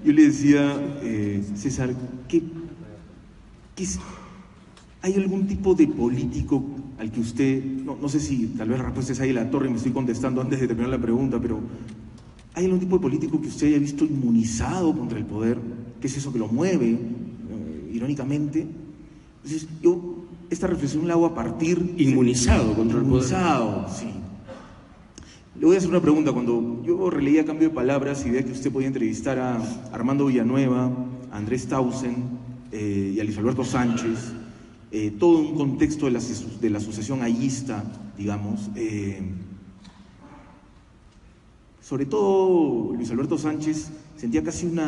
Yo le decía, César, ¿hay algún tipo de político al que usted, no sé si tal vez la respuesta es ahí la torre, me estoy contestando antes de terminar la pregunta, pero ¿hay algún tipo de político que usted haya visto inmunizado contra el poder? ¿Qué es eso que lo mueve, irónicamente? Entonces, yo esta reflexión la hago a partir... Inmunizado contra el poder. Inmunizado, sí. Le voy a hacer una pregunta. Cuando yo releía Cambio de Palabras y veía que usted podía entrevistar a Armando Villanueva, a Andrés Tausen y a Luis Alberto Sánchez, todo un contexto de la asociación ayista, digamos, sobre todo Luis Alberto Sánchez sentía casi un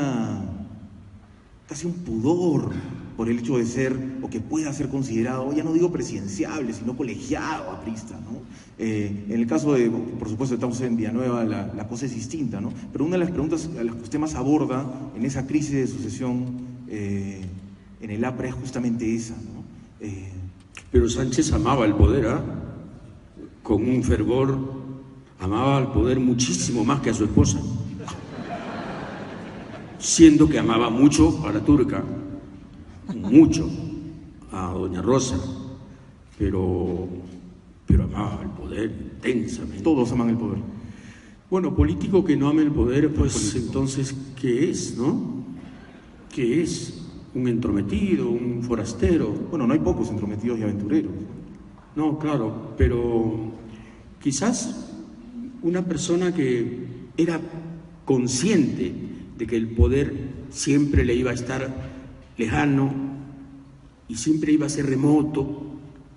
pudor por el hecho de ser, o que pueda ser considerado, ya no digo presidenciable, sino colegiado aprista, ¿no? En el caso de, por supuesto, de Tausen Villanueva, la cosa es distinta, ¿no? Pero una de las preguntas a las que usted más aborda en esa crisis de sucesión en el APRA es justamente esa, ¿no? Pero Sánchez amaba el poder, ¿ah? Con un fervor, amaba al poder muchísimo más que a su esposa, siendo que amaba mucho a la turca, mucho a doña Rosa, pero amaba el poder intensamente. Todos aman el poder. Bueno, político que no ame el poder, pues entonces, ¿qué es, no? ¿Qué es? ¿Un entrometido, un forastero? Bueno, no hay pocos entrometidos y aventureros. No, claro, pero quizás una persona que era consciente de que el poder siempre le iba a estar lejano y siempre iba a ser remoto,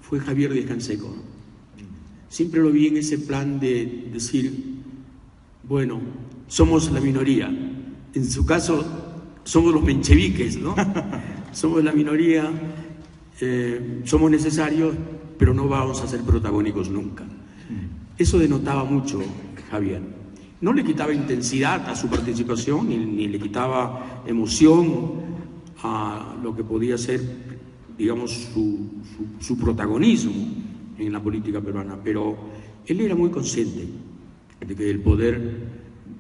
fue Javier Díaz Canseco. Siempre lo vi en ese plan de decir, bueno, somos la minoría. En su caso, somos los mencheviques, ¿no? Somos la minoría, somos necesarios, pero no vamos a ser protagónicos nunca. Eso denotaba mucho Javier. No le quitaba intensidad a su participación, ni le quitaba emoción a lo que podía ser, digamos, su protagonismo en la política peruana, pero él era muy consciente de que el poder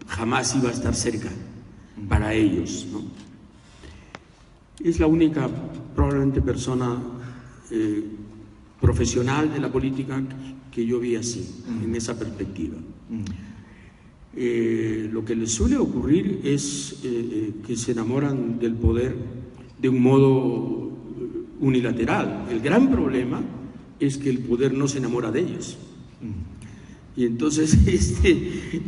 jamás iba a estar cerca para ellos, ¿no? Es la única, probablemente, persona profesional de la política que yo vi así, en esa perspectiva. Lo que les suele ocurrir es que se enamoran del poder de un modo unilateral. El gran problema es que el poder no se enamora de ellos. Y entonces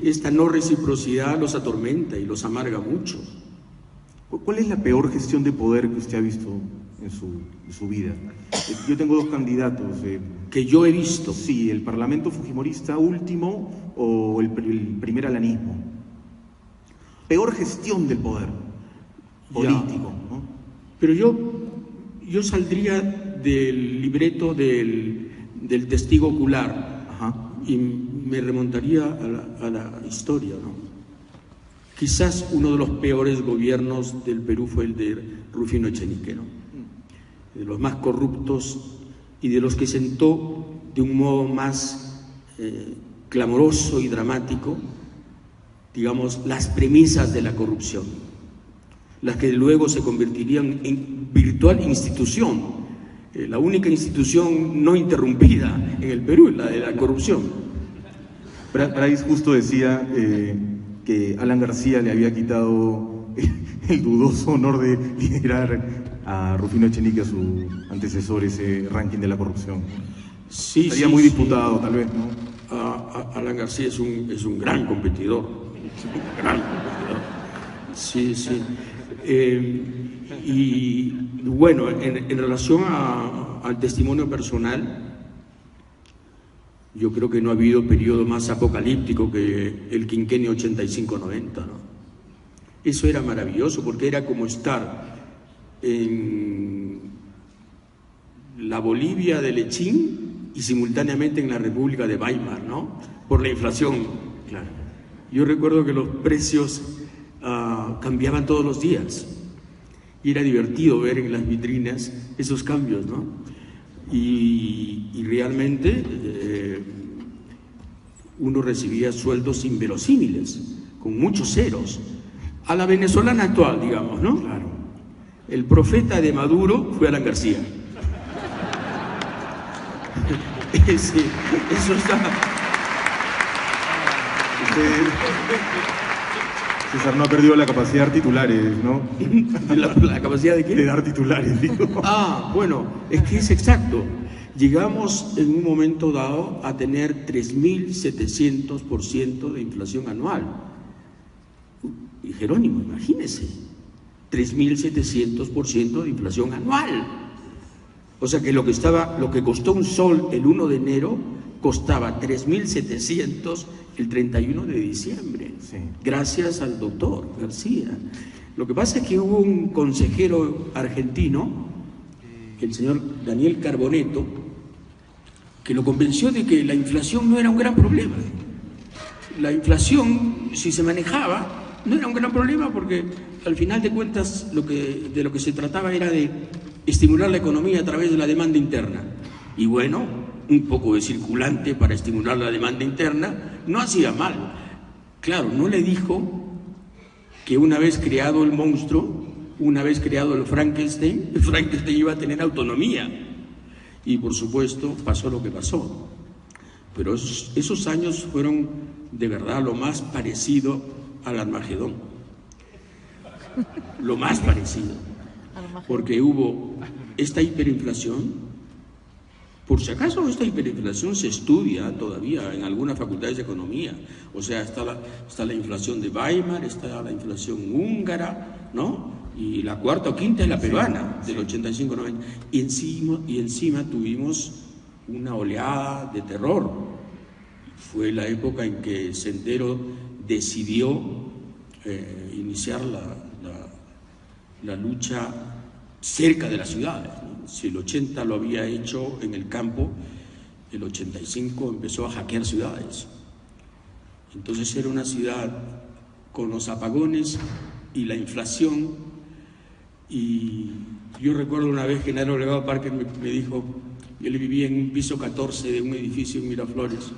esta no reciprocidad los atormenta y los amarga mucho. ¿Cuál es la peor gestión de poder que usted ha visto en su vida? Yo tengo dos candidatos. ¿Que yo he visto? Sí, el Parlamento Fujimorista último o el primer alanismo. Peor gestión del poder político, ¿no? Pero yo saldría del libreto del testigo ocular. Ajá. Y me remontaría a la historia, ¿no? Quizás uno de los peores gobiernos del Perú fue el de Rufino Echenique, ¿no? De los más corruptos y de los que sentó de un modo más clamoroso y dramático, digamos, las premisas de la corrupción, las que luego se convertirían en virtual institución, la única institución no interrumpida en el Perú, la de la corrupción. Bryce justo decía que Alan García le había quitado el dudoso honor de liderar a Rufino Echenique, a su antecesor, ese ranking de la corrupción. Sí, estaría muy disputado, tal vez, ¿no? Alan García es un gran competidor, gran competidor. Sí, sí. Y bueno, en relación al testimonio personal, yo creo que no ha habido periodo más apocalíptico que el quinquenio 85-90, ¿no? Eso era maravilloso porque era como estar en la Bolivia de Lechín y simultáneamente en la República de Weimar, ¿no? Por la inflación, claro. Yo recuerdo que los precios cambiaban todos los días y era divertido ver en las vitrinas esos cambios, ¿no? Y realmente uno recibía sueldos inverosímiles, con muchos ceros, a la venezolana actual, digamos, ¿no? Claro. El profeta de Maduro fue Alan García. Eso está... César no ha perdido la capacidad de dar titulares, ¿no? ¿La capacidad de qué? De dar titulares, digo. Bueno, es que es exacto. Llegamos en un momento dado a tener 3.700% de inflación anual. Y Jerónimo, imagínese, 3.700% de inflación anual. O sea que lo que costó un sol el 1 de enero costaba 3.700 el 31 de diciembre, sí. Gracias al doctor García. Lo que pasa es que hubo un consejero argentino, el señor Daniel Carboneto, que lo convenció de que la inflación no era un gran problema. La inflación, si se manejaba, no era un gran problema porque al final de cuentas de lo que se trataba era de estimular la economía a través de la demanda interna. Y bueno, un poco de circulante para estimular la demanda interna no hacía mal. Claro, no le dijo que una vez creado el monstruo, una vez creado el Frankenstein iba a tener autonomía. Y por supuesto pasó lo que pasó. Pero esos años fueron de verdad lo más parecido al Armagedón. Lo más parecido. Porque hubo esta hiperinflación. Por si acaso esta hiperinflación se estudia todavía en algunas facultades de economía. O sea, está la inflación de Weimar, está la inflación húngara, ¿no? Y la cuarta o quinta es la peruana, del 85-90. Y encima tuvimos una oleada de terror. Fue la época en que Sendero decidió iniciar la lucha cerca de las ciudades, ¿no? Si el 80 lo había hecho en el campo, el 85 empezó a hackear ciudades. Entonces era una ciudad con los apagones y la inflación. Y yo recuerdo una vez que Genaro Legado Parker me dijo, yo le vivía en un piso 14 de un edificio en Miraflores,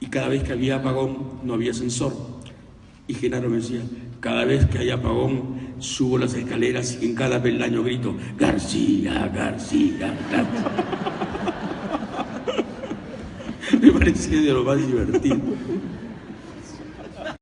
y cada vez que había apagón no había ascensor. Y Genaro me decía, cada vez que hay apagón subo las escaleras y en cada peldaño grito, García, García, García. Me parecía de lo más divertido.